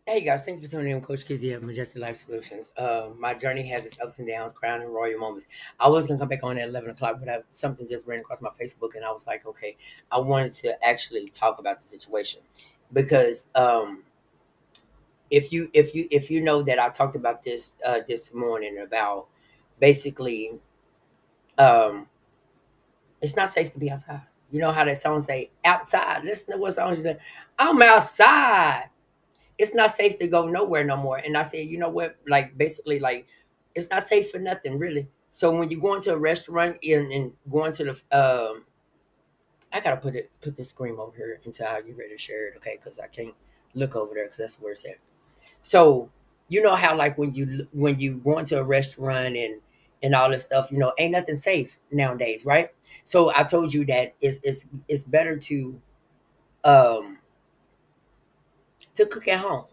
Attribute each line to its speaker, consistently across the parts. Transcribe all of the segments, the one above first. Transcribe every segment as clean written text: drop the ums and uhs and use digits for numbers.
Speaker 1: Hey guys, thanks for tuning in. Coach Kizzy of Majestic Life Solutions. My journey has its ups and downs, crown and royal moments. I was gonna come back on at 11 o'clock, but something just ran across my Facebook, and I was like, okay, I wanted to actually talk about the situation because if you know that I talked about this this morning about basically um, it's not safe to be outside. You know how that song say outside. Listen to what song she said. I'm outside. It's not safe to go nowhere no more. And I said, you know what? Like basically, like it's not safe for nothing, really. So when you go into a restaurant and going to the, I gotta put this screen over here until I get ready to share it, okay? Because I can't look over there because that's where it's at. So you know how like when you go into a restaurant and all this stuff, ain't nothing safe nowadays, right? So I told you that it's better um to cook at home.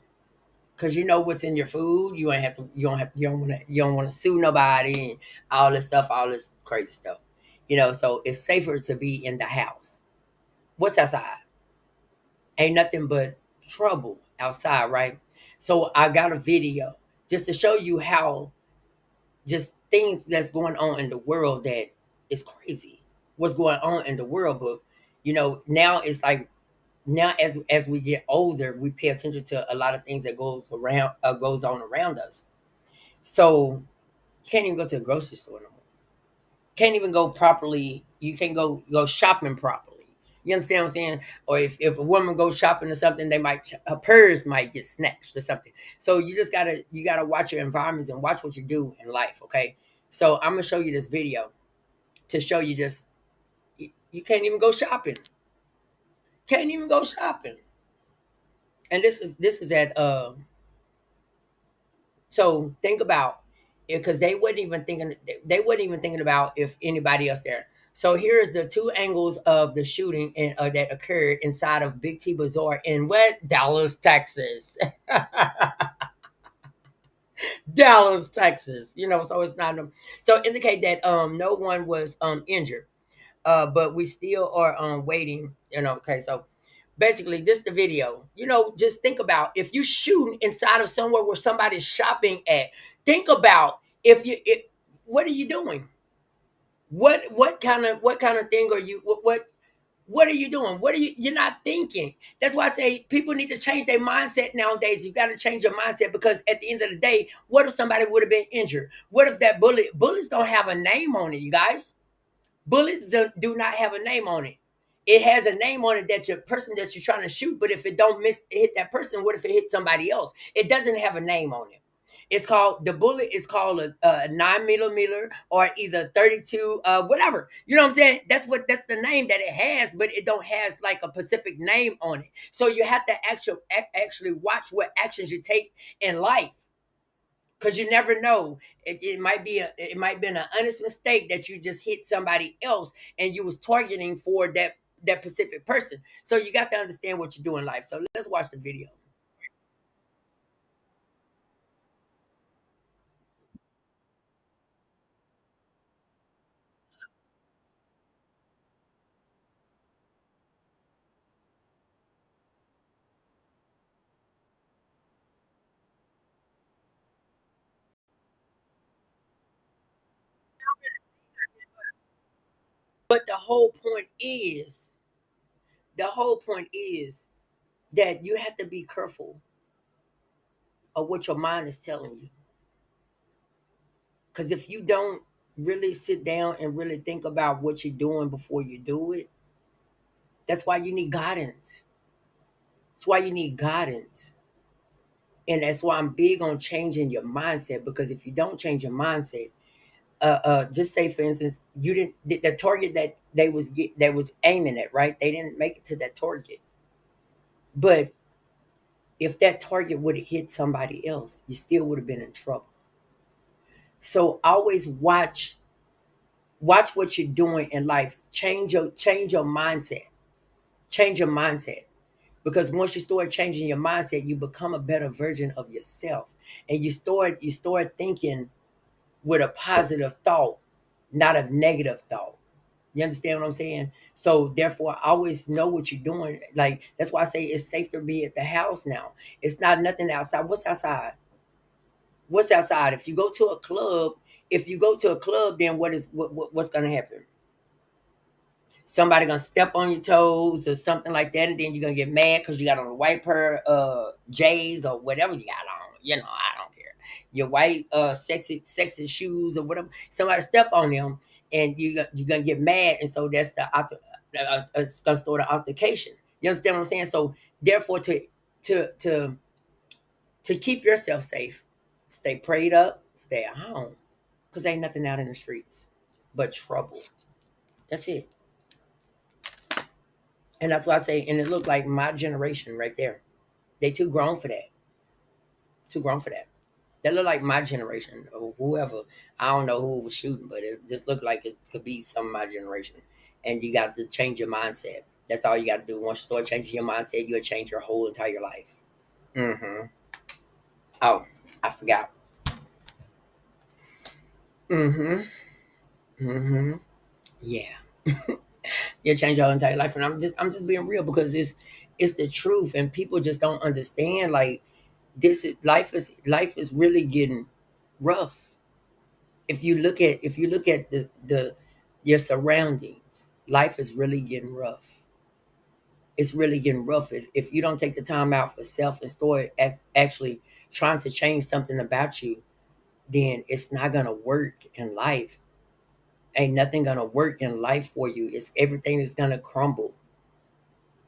Speaker 1: Cause you know what's in your food. You ain't have to. You don't want to sue nobody and all this stuff, all this crazy stuff. So it's safer to be in the house. What's outside? Ain't nothing but trouble outside, right? So I got a video just to show you how just things that's going on in the world that is crazy. What's going on in the world, but now it's like now as we get older, we pay attention to a lot of things that goes on around us. So you can't even go to the grocery store no more. Can't even go properly. You can't go shopping properly. You understand what I'm saying? Or if a woman goes shopping or something, her purse might get snatched or something. So you gotta watch your environments and watch what you do in life. Okay. So I'm gonna show you this video to show you just you can't even go shopping. Can't even go shopping. And this is at So think about it, because they wasn't even thinking about if anybody else there. So here's the two angles of the shooting that occurred inside of Big T Bazaar in what Dallas, Texas. Dallas, Texas. So it's not so indicate that no one was injured. But we still are waiting. Okay, so basically this the video. Just think about if you shooting inside of somewhere where somebody's shopping at. Think about what are you doing? What kind of thing are you what are you doing? You're not thinking. That's why I say people need to change their mindset nowadays. You got to change your mindset, because at the end of the day, what if somebody would have been injured? What if that bullets don't have a name on it, you guys? Bullets do not have a name on it. It has a name on it that your person that you're trying to shoot, but if it don't hit that person, what if it hit somebody else? It doesn't have a name on it. It's called the bullet is called a 9 millimeter or either 32, whatever. You know what I'm saying? That's the name that it has, but it don't has like a specific name on it. So you have to actually watch what actions you take in life, because you never know. It might be it might been an honest mistake that you just hit somebody else and you was targeting for that specific person. So you got to understand what you do in life. So let's watch the video. But the whole point is that you have to be careful of what your mind is telling you. Because if you don't really sit down and really think about what you're doing before you do it, that's why you need guidance. That's why you need guidance. And that's why I'm big on changing your mindset, because if you don't change your mindset, just say for instance, you didn't the target that that was aiming at, right? They didn't make it to that target. But if that target would have hit somebody else, you still would have been in trouble. So always watch what you're doing in life. Change your mindset. Change your mindset. Because once you start changing your mindset, you become a better version of yourself. And you start thinking with a positive thought, not a negative thought. You understand what I'm saying? So therefore, always know what you're doing. Like that's why I say it's safe to be at the house now. It's not nothing outside. What's outside? What's outside? If you go to a club, if you go to a club, then what's gonna happen? Somebody gonna step on your toes or something like that, and then you're gonna get mad because you got on a white pair of J's or whatever you got on. You know, I don't care. Your white sexy shoes or whatever. Somebody step on them, and you're gonna get mad, and so that's it's gonna start an altercation. You understand what I'm saying? So therefore, to to to keep yourself safe, stay prayed up, stay at home, cause ain't nothing out in the streets but trouble. That's it. And that's why I say, and it looked like my generation right there. They too grown for that. Too grown for that. That look like my generation or whoever. I don't know who was shooting, but it just looked like it could be some of my generation. And you got to change your mindset. That's all you got to do. Once you start changing your mindset, you'll change your whole entire life. Mm-hmm. Oh, I forgot. Mm-hmm. Mm-hmm. Yeah. You'll change your whole entire life. And I'm just being real because it's the truth and people just don't understand like life is really getting rough. If you look at the your surroundings, life is really getting rough. It's really getting rough if you don't take the time out for self and start actually trying to change something about you, then it's not gonna work in life. Ain't nothing gonna work in life for you. It's everything is gonna crumble.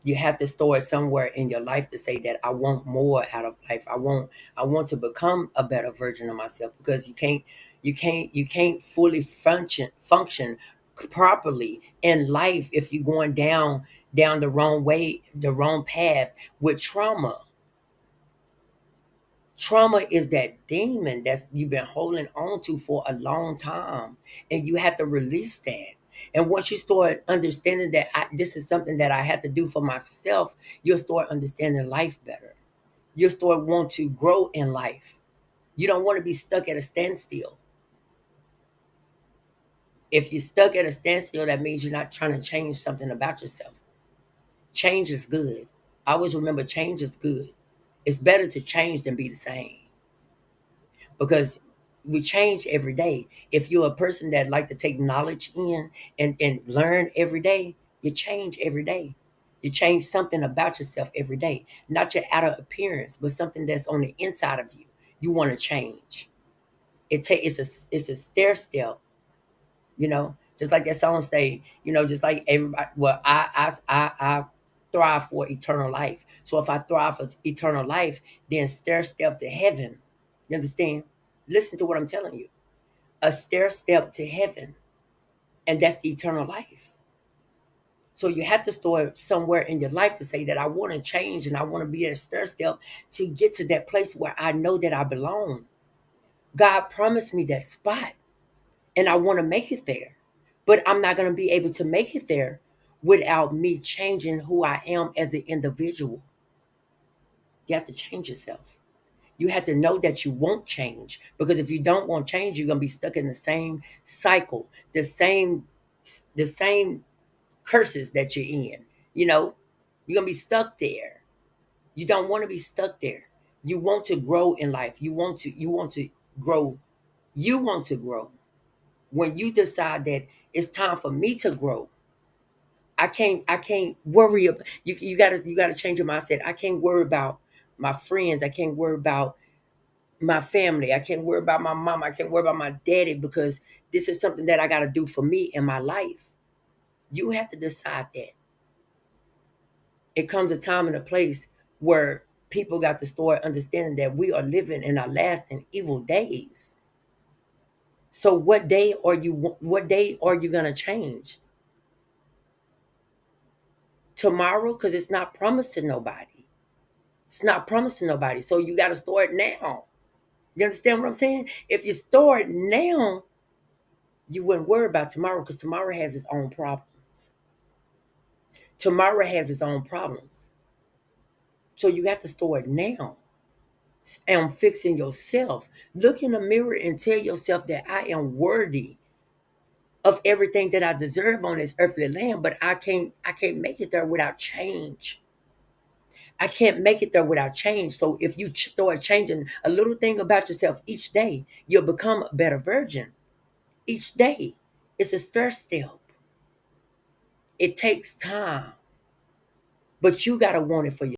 Speaker 1: You have to store it somewhere in your life to say that I want more out of life. I want to become a better version of myself because you can't fully function properly in life if you're going down the wrong way, the wrong path with trauma. Trauma is that demon that's you've been holding on to for a long time, and you have to release that. And once you start understanding that this is something that I have to do for myself, you'll start understanding life better. You'll start want to grow in life. You don't want to be stuck at a standstill. If you're stuck at a standstill, that means you're not trying to change something about yourself. Change is good. I always remember change is good. It's better to change than be the same. Because we change every day. If you're a person that like to take knowledge in and learn every day, you change every day. You change something about yourself every day, not your outer appearance, but something that's on the inside of you. You want to change. It's a stair step, just like that song say, just like everybody. Well, I thrive for eternal life. So if I thrive for eternal life, then stair step to heaven. You understand? Listen to what I'm telling you. A stair step to heaven, and that's eternal life. So you have to start somewhere in your life to say that I want to change and I want to be at a stair step to get to that place where I know that I belong. God promised me that spot, and I want to make it there. But I'm not going to be able to make it there without me changing who I am as an individual. You have to change yourself. You have to know that you won't change because if you don't want change, you're gonna be stuck in the same cycle, the same curses that you're in. You know, you're gonna be stuck there. You don't want to be stuck there. You want to grow in life. You want to grow. You want to grow. When you decide that it's time for me to grow, I can't worry about you. You gotta change your mindset. I can't worry about my friends. I can't worry about my family. I can't worry about my mom. I can't worry about my daddy because this is something that I got to do for me in my life. You have to decide that. It comes a time and a place where people got to start understanding that we are living in our last and evil days. So what day are you going to change? Tomorrow cuz it's not promised to nobody. It's not promised to nobody. So you got to start now. You understand what I'm saying? If you start now, you wouldn't worry about tomorrow because tomorrow has its own problems. Tomorrow has its own problems. So you got to start now and fixing yourself. Look in the mirror and tell yourself that I am worthy of everything that I deserve on this earthly land, but I can't make it there without change. I can't make it there without change. So if you start changing a little thing about yourself each day, you'll become a better version. Each day. It's a stir step. It takes time, but you gotta want it for